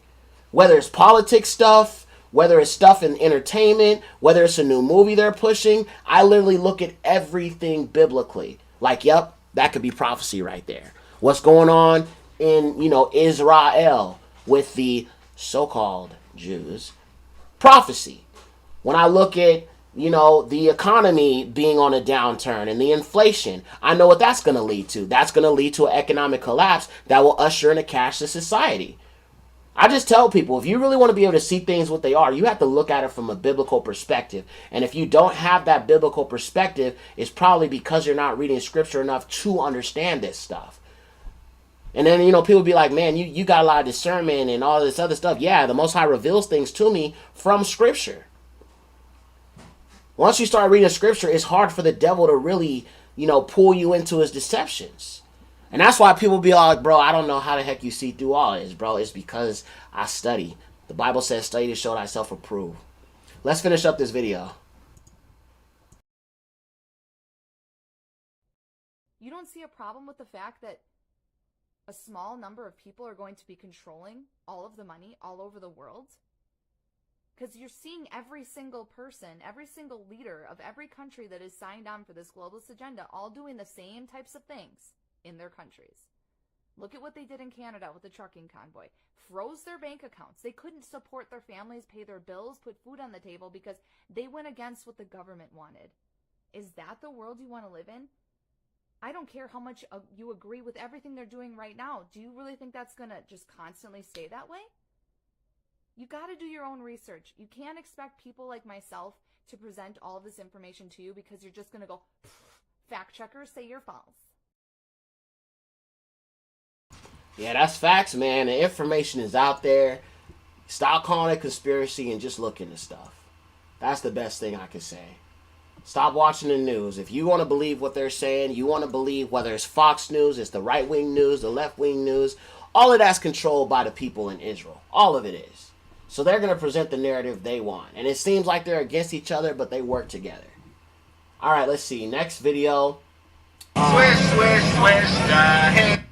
Whether it's politics stuff, whether it's stuff in entertainment, whether it's a new movie they're pushing, I literally look at everything biblically. Like, yep, that could be prophecy right there. What's going on in, you know, Israel with the so-called Jews? Prophecy. When I look at, you know, the economy being on a downturn and the inflation, I know what that's going to lead to. That's going to lead to an economic collapse that will usher in a cashless society. I just tell people, if you really want to be able to see things what they are, you have to look at it from a biblical perspective. And if you don't have that biblical perspective, it's probably because you're not reading scripture enough to understand this stuff. And then, you know, people be like, man, you got a lot of discernment and all this other stuff. Yeah, the Most High reveals things to me from scripture. Once you start reading scripture, it's hard for the devil to really, you know, pull you into his deceptions. And that's why people be like, bro, I don't know how the heck you see through all this, bro. It's because I study. The Bible says study to show thyself approved. Let's finish up this video. You don't see a problem with the fact that a small number of people are going to be controlling all of the money all over the world? Because you're seeing every single person, every single leader of every country that is signed on for this globalist agenda all doing the same types of things in their countries. Look at what they did in Canada with the trucking convoy. Froze their bank accounts. They couldn't support their families, pay their bills, put food on the table because they went against what the government wanted. Is that the world you want to live in? I don't care how much you agree with everything they're doing right now. Do you really think that's going to just constantly stay that way? You got to do your own research. You can't expect people like myself to present all of this information to you because you're just going to go, fact checkers say you're false. Yeah, that's facts, man. The information is out there. Stop calling it conspiracy and just look into stuff. That's the best thing I can say. Stop watching the news. If you want to believe what they're saying, you want to believe whether it's Fox News, it's the right-wing news, the left-wing news, all of that's controlled by the people in Israel. All of it is. So they're going to present the narrative they want. And it seems like they're against each other, but they work together. All right, let's see. Next video.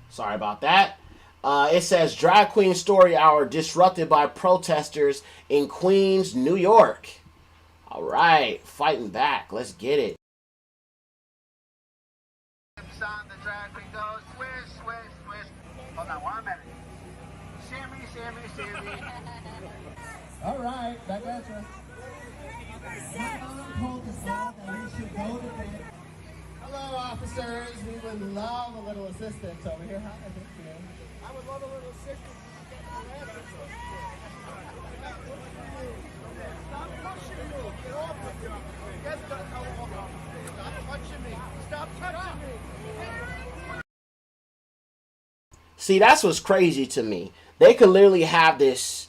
Sorry about that. It says, Drag Queen Story Hour disrupted by protesters in Queens, New York. All right, fighting back. Let's get it. The drag queen goes, swish, swish, swish. Hold on 1 minute. Shimmy, shimmy, shimmy. All right, back at you. My mom told us all that we should go to bed. Hello, officers. We would love a little assistance over here. Hi, thank you. I would love a little assistance. Stop pushing me. Get off of me. Stop touching me. Stop touching me. See, that's what's crazy to me. They could literally have this.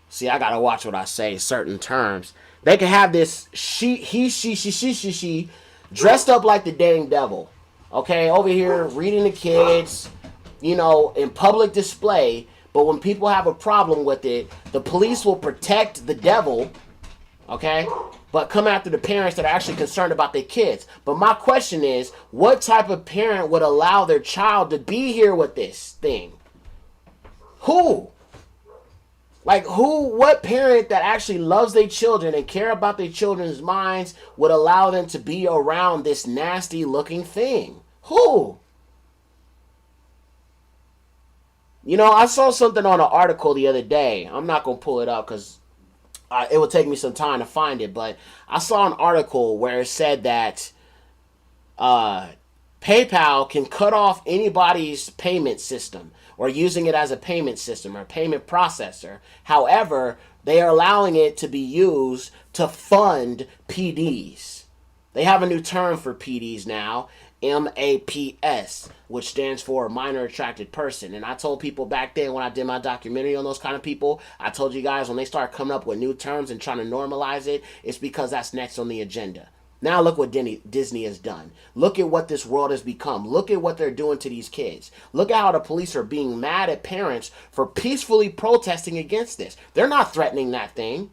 See, I gotta watch what I say, certain terms. They could have this she, dressed up like the dang devil. Okay, over here reading the kids, you know, in public display. But when people have a problem with it, the police will protect the devil, okay, but come after the parents that are actually concerned about their kids. But my question is, what type of parent would allow their child to be here with this thing? Who? Like who, what parent that actually loves their children and care about their children's minds would allow them to be around this nasty looking thing? Who? You know, I saw something on an article the other day. I'm not going to pull it up because it would take me some time to find it. But I saw an article where it said that PayPal can cut off anybody's payment system or using it as a payment system or payment processor. However, they are allowing it to be used to fund PDs. They have a new term for PDs now, MAPS, which stands for minor attracted person. And I told people back then when I did my documentary on those kind of people, I told you guys when they start coming up with new terms and trying to normalize it, it's because that's next on the agenda. Now look what Disney has done. Look at what this world has become. Look at what they're doing to these kids. Look at how the police are being mad at parents for peacefully protesting against this. They're not threatening that thing.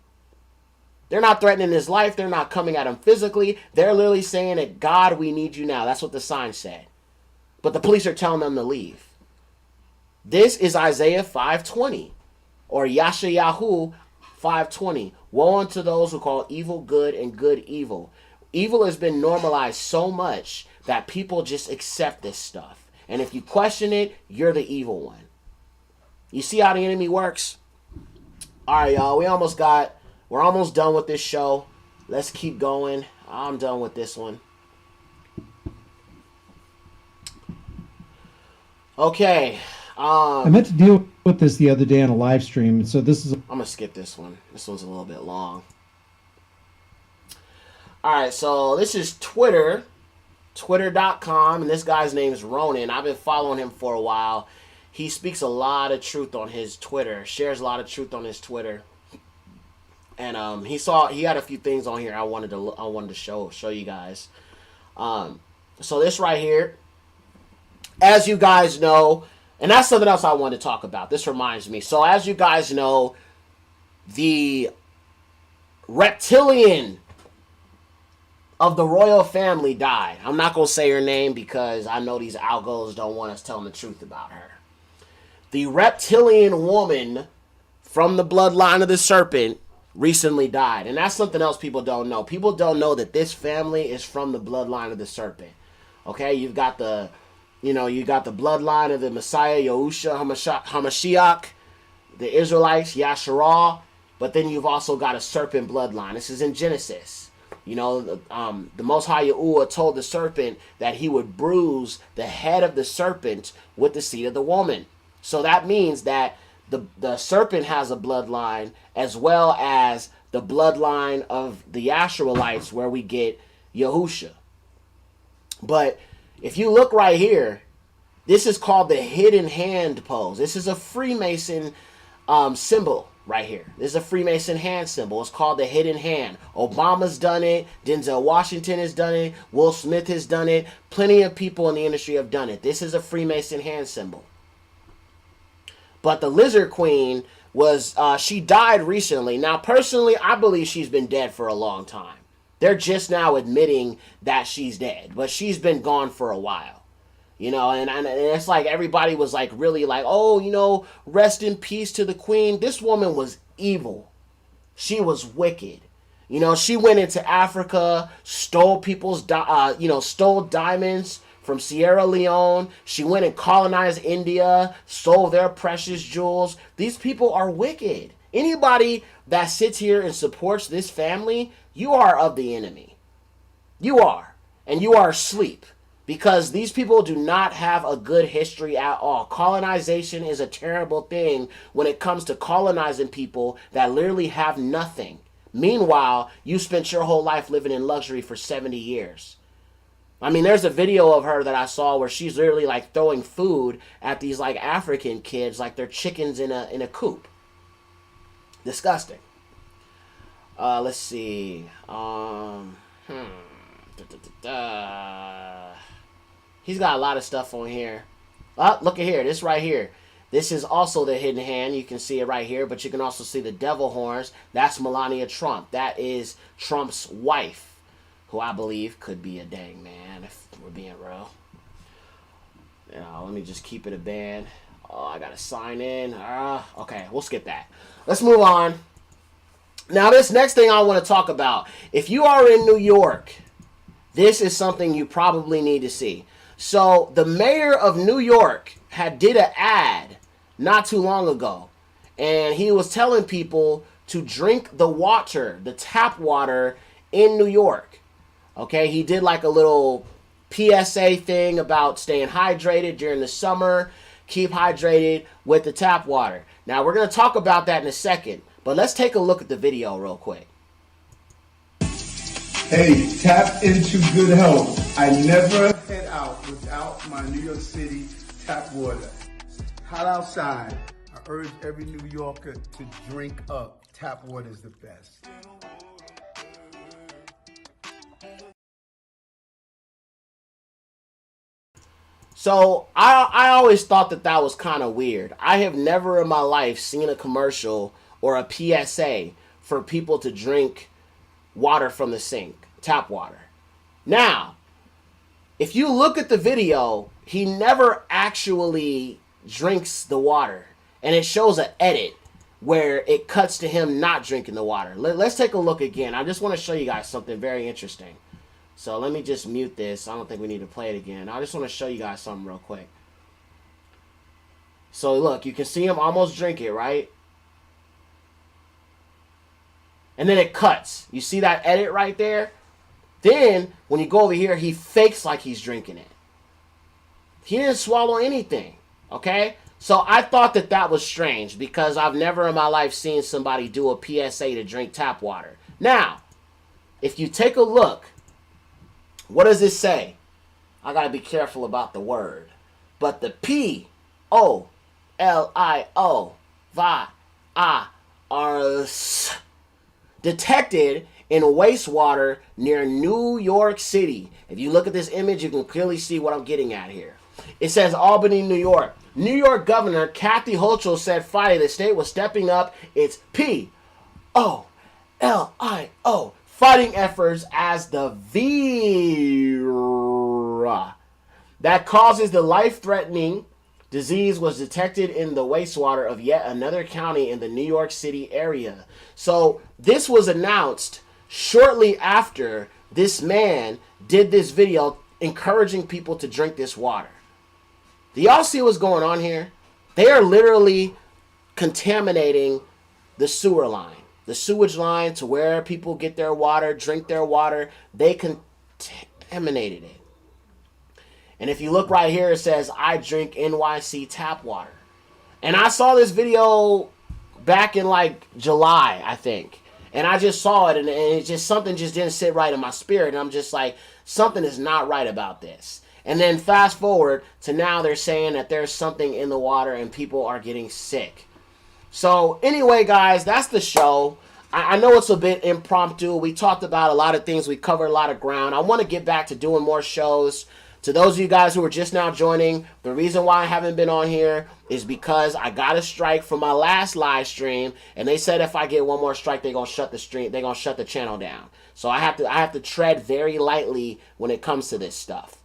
They're not threatening his life. They're not coming at him physically. They're literally saying that, God, we need you now. That's what the sign said. But the police are telling them to leave. This is Isaiah 5:20 or Yashayahu 5:20. Woe unto those who call evil good and good evil. Evil has been normalized so much that people just accept this stuff. And if you question it, you're the evil one. You see how the enemy works? All right, y'all. We're almost done with this show. Let's keep going. I'm done with this one. Okay. I meant to deal with this the other day on a live stream. So this is... I'm going to skip this one. This one's a little bit long. All right, so this is Twitter, twitter.com, and this guy's name is Ronan. I've been following him for a while. He speaks a lot of truth on his Twitter, shares a lot of truth on his Twitter. And he had a few things on here I wanted to show you guys. So this right here, as you guys know, and that's something else I wanted to talk about. This reminds me. So as you guys know, the reptilian of the royal family died. I'm not going to say her name because I know these algos don't want us telling the truth about her. The reptilian woman from the bloodline of the serpent recently died. And that's something else people don't know. People don't know that this family is from the bloodline of the serpent. Okay, you got the bloodline of the Messiah, Yahusha, Hamashiach, the Israelites, Yasharah, but then you've also got a serpent bloodline. This is in Genesis. You know, the Most High Yahuwah told the serpent that he would bruise the head of the serpent with the seed of the woman. So that means that the serpent has a bloodline, as well as the bloodline of the Yashruelites, where we get Yahusha. But if you look right here, this is called the hidden hand pose. This is a Freemason symbol right here. This is a Freemason hand symbol. It's called the hidden hand. Obama's done it. Denzel Washington has done it. Will Smith has done it. Plenty of people in the industry have done it. This is a Freemason hand symbol. But the Lizard Queen was, she died recently. Now, personally, I believe she's been dead for a long time. They're just now admitting that she's dead. But she's been gone for a while. You know, and it's like everybody was like really like, oh, you know, rest in peace to the queen. This woman was evil. She was wicked. You know, she went into Africa, stole people's, stole diamonds from Sierra Leone. She went and colonized India, stole their precious jewels. These people are wicked. Anybody that sits here and supports this family, you are of the enemy. You are. And you are asleep. Because these people do not have a good history at all. Colonization is a terrible thing when it comes to colonizing people that literally have nothing. Meanwhile, you spent your whole life living in luxury for 70 years. I mean, there's a video of her that I saw where she's literally like throwing food at these like African kids like they're chickens in a coop. Disgusting. Let's see. He's got a lot of stuff on here. Oh, look at here. This right here. This is also the hidden hand. You can see it right here. But you can also see the devil horns. That's Melania Trump. That is Trump's wife, who I believe could be a dang man, if we're being real. Let me just keep it a band. Oh, I got to sign in. Okay, we'll skip that. Let's move on. Now, this next thing I want to talk about. If you are in New York, this is something you probably need to see. So the mayor of New York did an ad not too long ago, and he was telling people to drink the water, the tap water in New York. Okay, he did like a little PSA thing about staying hydrated during the summer, keep hydrated with the tap water. Now we're going to talk about that in a second, but let's take a look at the video real quick. Hey, tap into good health. I never head out without my New York City tap water. Hot outside. I urge every New Yorker to drink up. Tap water is the best. So I always thought that was kind of weird. I have never in my life seen a commercial or a PSA for people to drink water from the sink, tap water. Now, if you look at the video, he never actually drinks the water. And it shows an edit where it cuts to him not drinking the water. Let's take a look again. I just want to show you guys something very interesting. So let me just mute this. I don't think we need to play it again. I just want to show you guys something real quick. So look, you can see him almost drink it, right? And then it cuts. You see that edit right there? Then, when you go over here, he fakes like he's drinking it. He didn't swallow anything, okay? So I thought that was strange because I've never in my life seen somebody do a PSA to drink tap water. Now, if you take a look, what does it say? I got to be careful about the word. But the POLIO detected in wastewater near New York City. If you look at this image, you can clearly see what I'm getting at here. It says Albany, New York. New York Governor Kathy Hochul said Friday the state was stepping up its POLIO fighting efforts as the virus that causes the life-threatening disease was detected in the wastewater of yet another county in the New York City area. So this was announced shortly after this man did this video encouraging people to drink this water. Do y'all see what's going on here? They are literally contaminating the sewer line, the sewage line to where people get their water, drink their water. They contaminated it. And if you look right here, it says, I drink NYC tap water. And I saw this video back in like July, I think. And I just saw it, and it just, something just didn't sit right in my spirit. And I'm just like, something is not right about this. And then fast forward to now, they're saying that there's something in the water and people are getting sick. So anyway, guys, that's the show. I know it's a bit impromptu. We talked about a lot of things. We covered a lot of ground. I want to get back to doing more shows. To those of you guys who are just now joining, the reason why I haven't been on here is because I got a strike from my last live stream, and they said if I get one more strike, they're gonna shut the stream. They're gonna shut the channel down. So I have to tread very lightly when it comes to this stuff.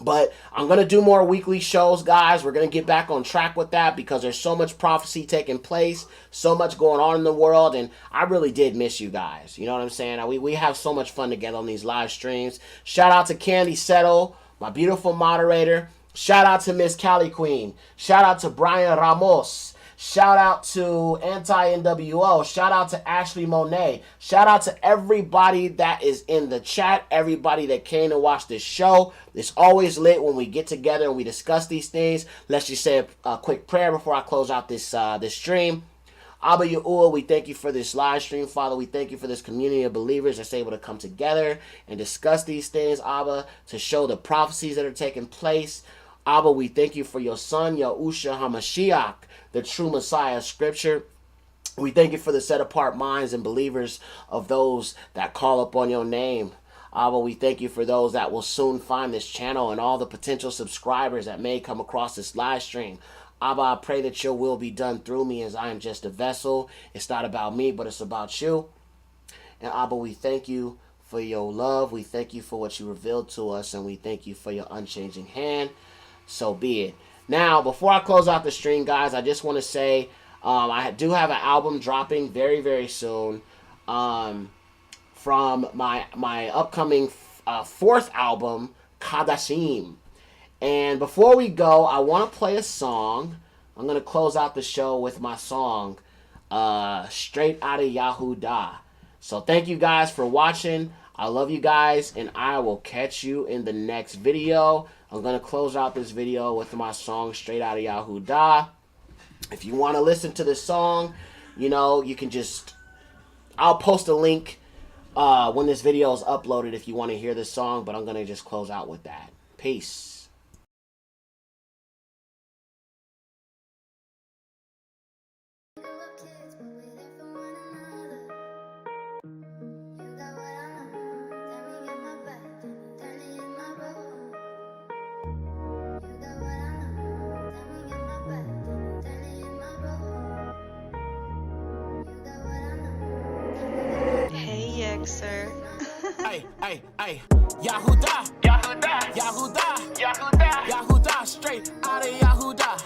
But I'm going to do more weekly shows, guys. We're going to get back on track with that because there's so much prophecy taking place, so much going on in the world, and I really did miss you guys. You know what I'm saying? We have so much fun together on these live streams. Shout out to Candy Settle, my beautiful moderator. Shout out to Miss Cali Queen. Shout out to Brian Ramos. Shout out to Anti-NWO. Shout out to Ashley Monet. Shout out to everybody that is in the chat. Everybody that came to watch this show. It's always lit when we get together and we discuss these things. Let's just say a quick prayer before I close out this stream. Abba Yahuwah, we thank you for this live stream, Father. We thank you for this community of believers that's able to come together and discuss these things, Abba, to show the prophecies that are taking place. Abba, we thank you for your son, Yahushua HaMashiach, the true Messiah of Scripture. We thank you for the set-apart minds and believers of those that call upon your name. Abba, we thank you for those that will soon find this channel and all the potential subscribers that may come across this live stream. Abba, I pray that your will be done through me as I am just a vessel. It's not about me, but it's about you. And Abba, we thank you for your love. We thank you for what you revealed to us, and we thank you for your unchanging hand. So be it. Now, before I close out the stream, guys, I just want to say I do have an album dropping very, very soon from my upcoming fourth album, Kadashim. And before we go, I want to play a song. I'm going to close out the show with my song, Straight Outta Yahudah. So thank you guys for watching. I love you guys, and I will catch you in the next video. I'm going to close out this video with my song, Straight Outta Yahudah. If you want to listen to this song, you know, you can just... I'll post a link when this video is uploaded if you want to hear this song, but I'm going to just close out with that. Peace. Sir. Hey, Yahudah, Yahudah, Yahudah, Yahudah, Yahudah, straight out of Yahudah.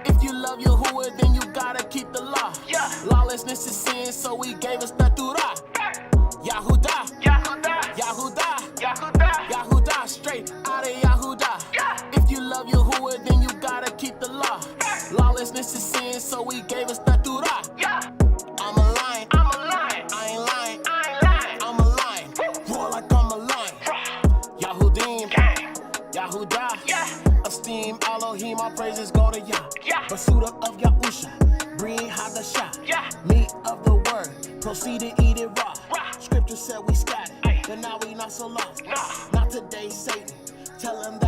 If you love Yahuwah, then you gotta keep the law. Yeah. Lawlessness is sin, so he gave us the Torah. Yahudah, Yahudah, Yahudah, Yahudah, Yahudah, straight out of Yahudah. Yeah. If you love Yahuwah, then you gotta keep the law. Lawlessness is sin, so he gave us the Torah. Yeah. I'm a lion, I ain't lying. Yahudah, yeah. Esteem Elohim, our praises go to Yah. Yeah. Pursuit of Yahusha, bring Hadashah. Yeah. Meat of the word, proceed to eat it raw. Scripture said we scattered, but now we not so lost. Nah. Not today, Satan. Tell him that